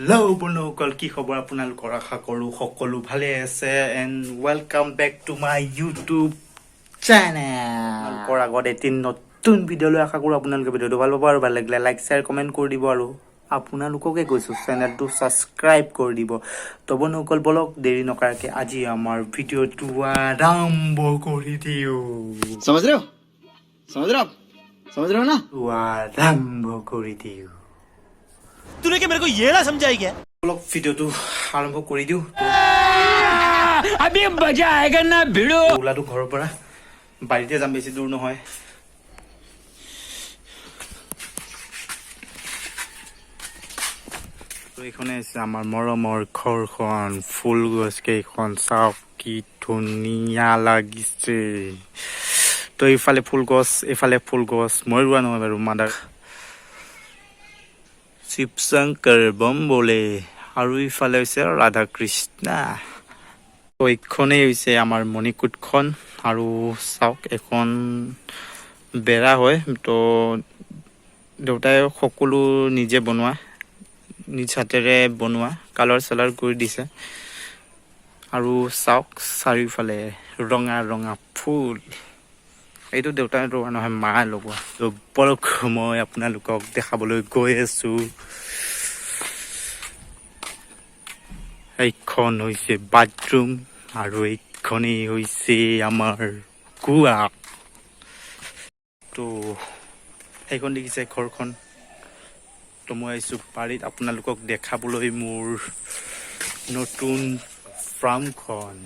Hello বন্ধুসকল কি খবৰ আপোনালোকৰ আশা কৰো সকলো ভালে আছে and welcome back to my YouTube channel কৰা আগত এটি নতুন ভিডিও লৈ আশা কৰো আপোনালোকে ভিডিওটো ভাল পাব আৰু ভাল লাগিলে লাইক শেয়াৰ কমেন্ট কৰি দিব আৰু আপোনালোককে কৈছো চেনেলটো সাবস্ক্ৰাইব কৰি দিব তো বন্ধুসকল বলক দেৰি নকৰাকে আজি আমাৰ ভিডিওটো আৰম্ভ কৰি দিও समझ रहे हो ना আৰম্ভ কৰি দিও तूने क्या मेरे को ये ना समझाई क्या लोग वीडियो तो आरंभ कर दियो अभी मजा आएगा ना भिड़ो ओला तो घर पर बाड़ीते जाम बेसी दूर নহয় তো এখানে আছে আমার মৰমৰ ঘৰখন ফুল গছ কেইখন চাওক কি ধুনীয়া লাগিছে তো ইফালে ফুল গছ মই ৰুৱা নহয় বাৰু মাদাৰ শিৱ শংকৰ বম্বলে আৰু ইফালে হৈছে ৰাধা কৃষ্ণ তো এইখনেই হৈছে আমাৰ মণিকুটখন আৰু চাওক এখন বেৰা হয় তো দেউতাই সকলো নিজে বনোৱা নিজ হাতেৰে বনোৱা কালাৰ চালাৰ কৰি দিছে আৰু চাওক চাৰিওফালে ৰঙা ৰঙা ফুল এইটো দেউতাই ৰোৱা নহয় মা লগোৱা তো বলক মই আপোনালোকক দেখাবলৈ গৈ আছো এইখন হৈছে বাথৰুম আৰু এইখনেই হৈছে আমাৰ কুয়া তো এইখন দেখিছে ঘৰখন তো মই আহিছো বাৰীত আপোনালোকক দেখাবলৈ মোৰ নতুন ফাৰ্মখন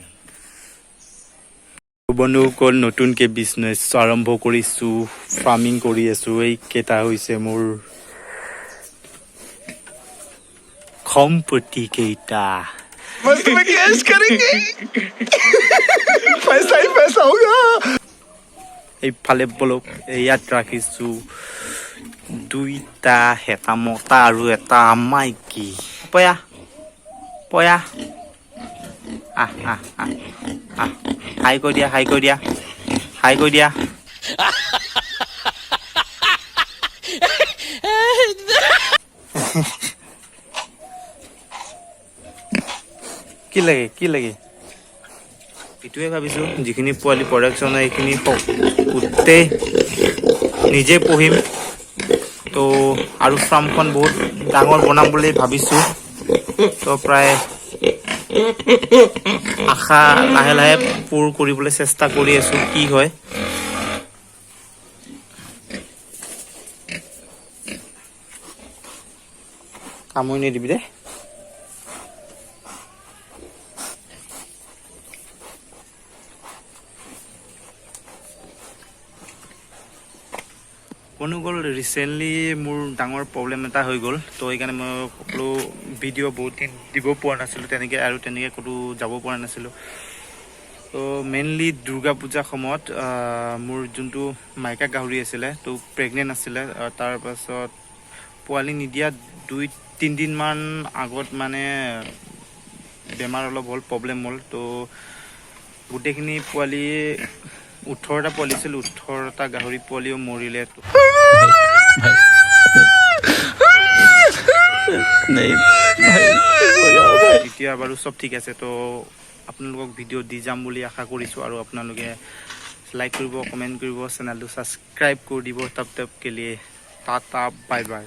বন্ধুসকল নতুনকে বিজনেছ আৰম্ভ কৰিছো ফাৰ্মিং কৰি আছো এই কেইটা হৈছে মোৰ সম্পত্তি কেইটা मस्त में कैश करेंगे पैसा ही पैसा होगा এইফালে বলক ইয়াত ৰাখিছো দুইটা হেতা মতা আৰু এটা মাইকী পয়া পয়া হাই কৈ দিয়া কি লাগে এটোৱে ভাবিছো যিখিনি পোৱালি প্ৰডাকশন হয় এইখিনি গোটেই নিজে পঢ়িম তো আৰু ফাৰ্মখন বহুত ডাঙৰ বনাম বুলি ভাবিছো তো প্ৰায় আশা লাহে লাহে পূৰ কৰিবলৈ চেষ্টা কৰি আছো কি হয় কামই নিদিবি দে বন্ধুসকল ৰিচেণ্টলি মোৰ ডাঙৰ প্ৰব্লেম এটা হৈ গ'ল তো এইকাৰণে মই সকলো ভিডিঅ' বহুত দিন দিব পৰা নাছিলোঁ তেনেকৈ ক'তো যাব পৰা নাছিলোঁ তো মেইনলি দুৰ্গা পূজাৰ সময়ত মোৰ যোনটো মাইকা গাহৰি আছিলে তো প্ৰেগনেণ্ট আছিলে তাৰপাছত পোৱালি নিদিয়া 2-3 দিনমান আগত মানে বেমাৰ অলপ হ'ল প্ৰব্লেম হ'ল তো গোটেইখিনি পোৱালি 18টা পোৱালি ছিল 18টা গাহৰি পোৱালিও মৰিলে এতিয়া বাৰু সব ঠিক আছে তো আপোনালোকক ভিডিঅ' দি যাম বুলি আশা কৰিছো আৰু আপোনালোকে লাইক কৰিব কমেন্ট কৰিব চেনেলটো সাবস্ক্ৰাইব কৰি দিব তব তক কে লিয়ে টাটা বাই বাই